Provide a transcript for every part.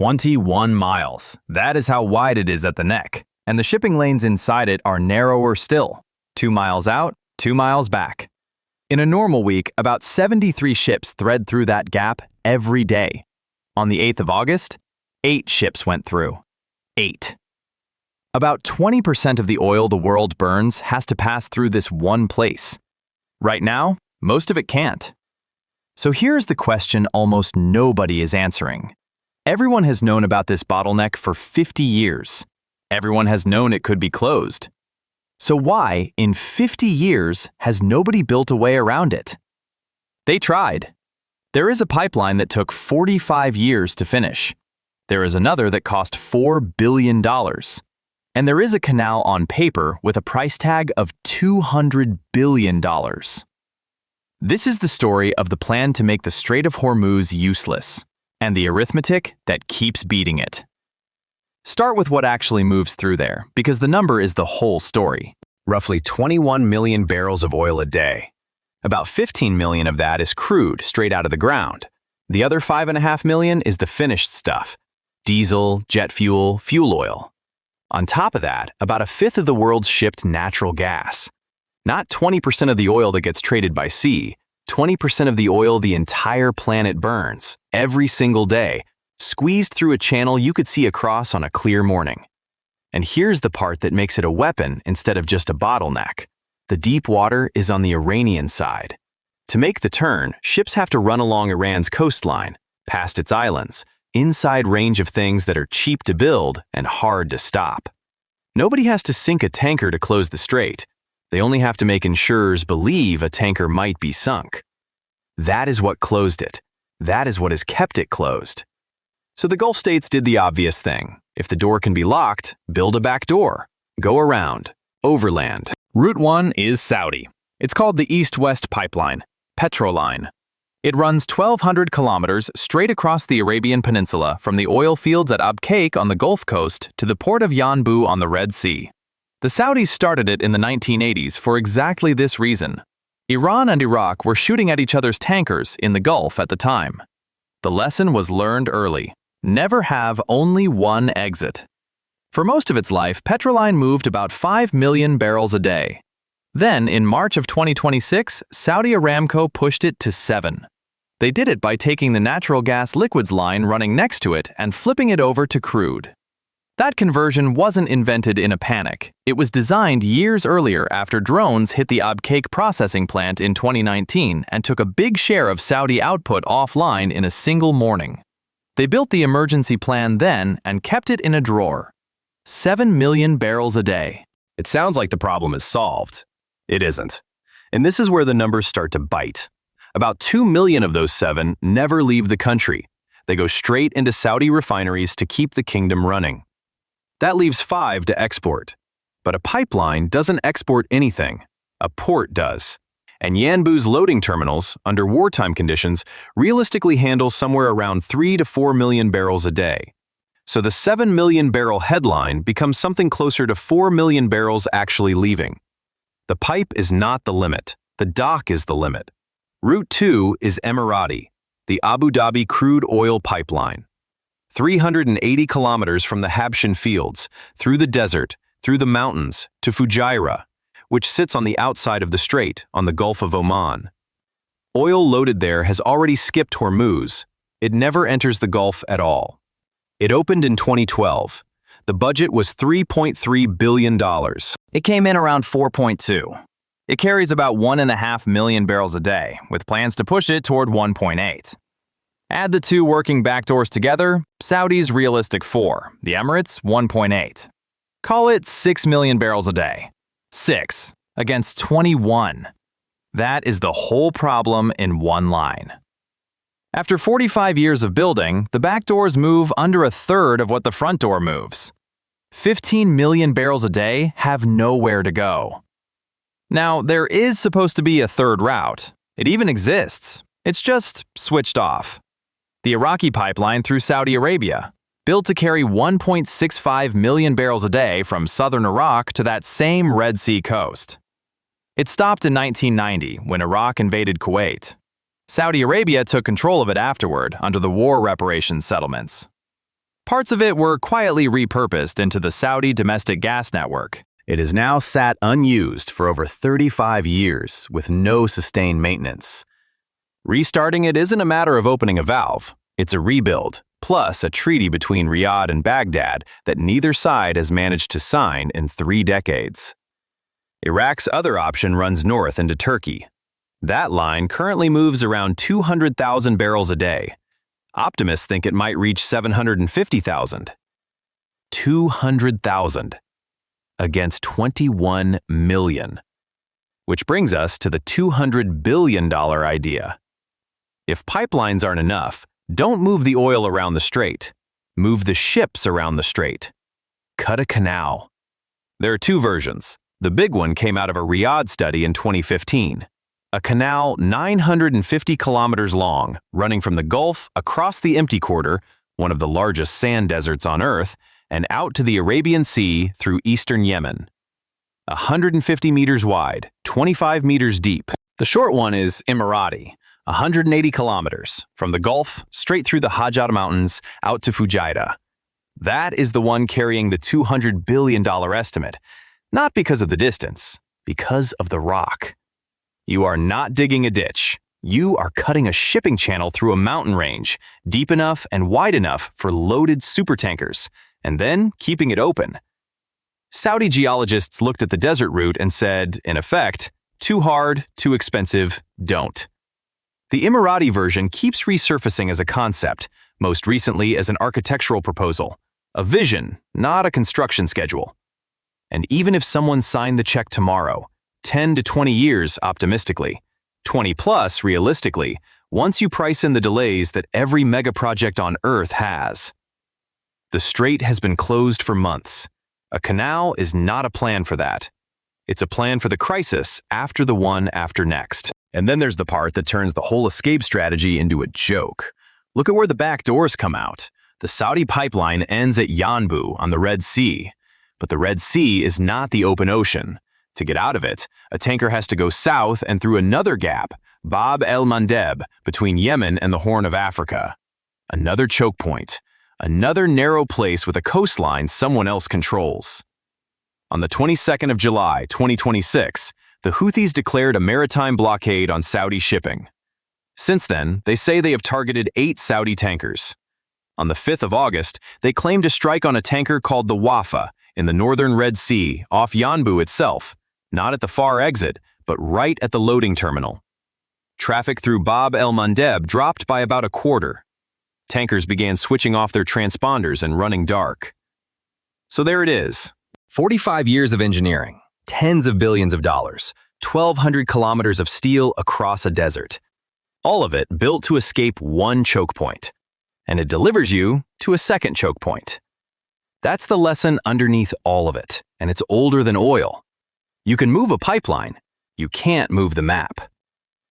21 miles. That is how wide it is at the neck. And the shipping lanes inside it are narrower still. 2 miles out, 2 miles back. In a normal week, about 73 ships thread through that gap every day. On the 8th of August, 8 ships went through. 8. About 20% of the oil the world burns has to pass through this one place. Right now, most of it can't. So here's the question almost nobody is answering. Everyone has known about this bottleneck for 50 years. Everyone has known it could be closed. So why, in 50 years, has nobody built a way around it? They tried. There is a pipeline that took 45 years to finish. There is another that cost $4 billion. And there is a canal on paper with a price tag of $200 billion. This is the story of the plan to make the Strait of Hormuz useless, and the arithmetic that keeps beating it. Start with what actually moves through there, because the number is the whole story. Roughly 21 million barrels of oil a day. About 15 million of that is crude, straight out of the ground. The other 5.5 million is the finished stuff: diesel, jet fuel, fuel oil. On top of that, about a fifth of the world's shipped natural gas. Not 20% of the oil that gets traded by sea, 20% of the oil the entire planet burns, every single day, squeezed through a channel you could see across on a clear morning. And here's the part that makes it a weapon instead of just a bottleneck. The deep water is on the Iranian side. To make the turn, ships have to run along Iran's coastline, past its islands, inside range of things that are cheap to build and hard to stop. Nobody has to sink a tanker to close the strait. They only have to make insurers believe a tanker might be sunk. That is what closed it. That is what has kept it closed. So the Gulf states did the obvious thing. If the door can be locked, build a back door. Go around. Overland. Route 1 is Saudi. It's called the East-West Pipeline, Petroline. It runs 1,200 kilometers straight across the Arabian Peninsula from the oil fields at Abqaiq on the Gulf Coast to the port of Yanbu on the Red Sea. The Saudis started it in the 1980s for exactly this reason. Iran and Iraq were shooting at each other's tankers in the Gulf at the time. The lesson was learned early. Never have only one exit. For most of its life, Petroline moved about 5 million barrels a day. Then, in March of 2026, Saudi Aramco pushed it to 7. They did it by taking the natural gas liquids line running next to it and flipping it over to crude. That conversion wasn't invented in a panic. It was designed years earlier after drones hit the Abqaiq processing plant in 2019 and took a big share of Saudi output offline in a single morning. They built the emergency plan then and kept it in a drawer. 7 million barrels a day. It sounds like the problem is solved. It isn't. And this is where the numbers start to bite. About 2 million of those 7 never leave the country. They go straight into Saudi refineries to keep the kingdom running. That leaves 5 to export. But a pipeline doesn't export anything. A port does. And Yanbu's loading terminals, under wartime conditions, realistically handle somewhere around 3 to 4 million barrels a day. So the 7 million barrel headline becomes something closer to 4 million barrels actually leaving. The pipe is not the limit. The dock is the limit. Route 2 is Emirati, the Abu Dhabi crude oil pipeline. 380 kilometers from the Habshan fields, through the desert, through the mountains, to Fujairah, which sits on the outside of the strait on the Gulf of Oman. Oil loaded there has already skipped Hormuz. It never enters the Gulf at all. It opened in 2012. The budget was $3.3 billion. It came in around 4.2. It carries about 1.5 million barrels a day, with plans to push it toward 1.8. Add the 2 working backdoors together, Saudi's realistic 4, the Emirates 1.8. Call it 6 million barrels a day. 6 against 21. That is the whole problem in one line. After 45 years of building, the back doors move under a third of what the front door moves. 15 million barrels a day have nowhere to go. Now, there is supposed to be a third route. It even exists. It's just switched off. The Iraqi pipeline through Saudi Arabia, built to carry 1.65 million barrels a day from southern Iraq to that same Red Sea coast. It stopped in 1990 when Iraq invaded Kuwait. Saudi Arabia took control of it afterward under the war reparations settlements. Parts of it were quietly repurposed into the Saudi domestic gas network. It has now sat unused for over 35 years with no sustained maintenance. Restarting it isn't a matter of opening a valve. It's a rebuild, plus a treaty between Riyadh and Baghdad that neither side has managed to sign in 3 decades. Iraq's other option runs north into Turkey. That line currently moves around 200,000 barrels a day. Optimists think it might reach 750,000. 200,000 against 21 million. Which brings us to the $200 billion idea. If pipelines aren't enough, don't move the oil around the strait. Move the ships around the strait. Cut a canal. There are 2 versions. The big one came out of a Riyadh study in 2015. A canal 950 kilometers long, running from the Gulf across the Empty Quarter, one of the largest sand deserts on Earth, and out to the Arabian Sea through eastern Yemen. 150 meters wide, 25 meters deep. The short one is Emirati, 180 kilometers, from the Gulf straight through the Hajjat Mountains out to Fujairah. That is the one carrying the $200 billion estimate, not because of the distance, because of the rock. You are not digging a ditch. You are cutting a shipping channel through a mountain range, deep enough and wide enough for loaded supertankers, and then keeping it open. Saudi geologists looked at the desert route and said, in effect, too hard, too expensive, don't. The Emirati version keeps resurfacing as a concept, most recently as an architectural proposal, a vision, not a construction schedule. And even if someone signed the check tomorrow, 10 to 20 years optimistically, 20 plus realistically, once you price in the delays that every mega project on Earth has. The strait has been closed for months. A canal is not a plan for that. It's a plan for the crisis after the one after next. And then there's the part that turns the whole escape strategy into a joke. Look at where the back doors come out. The Saudi pipeline ends at Yanbu on the Red Sea. But the Red Sea is not the open ocean. To get out of it, a tanker has to go south and through another gap, Bab el-mandeb, between Yemen and the Horn of Africa. Another choke point. Another narrow place with a coastline someone else controls. On the 22nd of July, 2026, the Houthis declared a maritime blockade on Saudi shipping. Since then, they say they have targeted 8 Saudi tankers. On the 5th of August, they claimed to strike on a tanker called the Wafa in the northern Red Sea, off Yanbu itself, not at the far exit, but right at the loading terminal. Traffic through Bab el-Mandeb dropped by about a quarter. Tankers began switching off their transponders and running dark. So there it is. 45 years of engineering. Tens of billions of dollars, 1,200 kilometers of steel across a desert. All of it built to escape one choke point. And it delivers you to a second choke point. That's the lesson underneath all of it, and it's older than oil. You can move a pipeline. You can't move the map.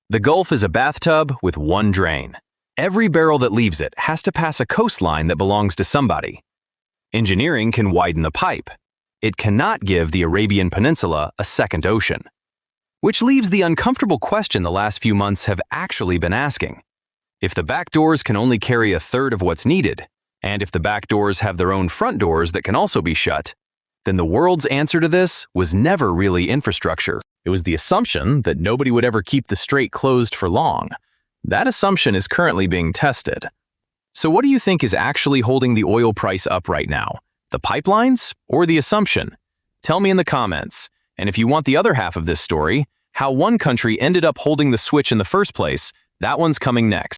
The Gulf is a bathtub with one drain. Every barrel that leaves it has to pass a coastline that belongs to somebody. Engineering can widen the pipe. It cannot give the Arabian Peninsula a second ocean. Which leaves the uncomfortable question the last few months have actually been asking. If the back doors can only carry 1/3 of what's needed, and if the back doors have their own front doors that can also be shut, then the world's answer to this was never really infrastructure. It was the assumption that nobody would ever keep the strait closed for long. That assumption is currently being tested. So what do you think is actually holding the oil price up right now? The pipelines or the assumption? Tell me in the comments. And if you want the other half of this story, how one country ended up holding the switch in the first place, that one's coming next.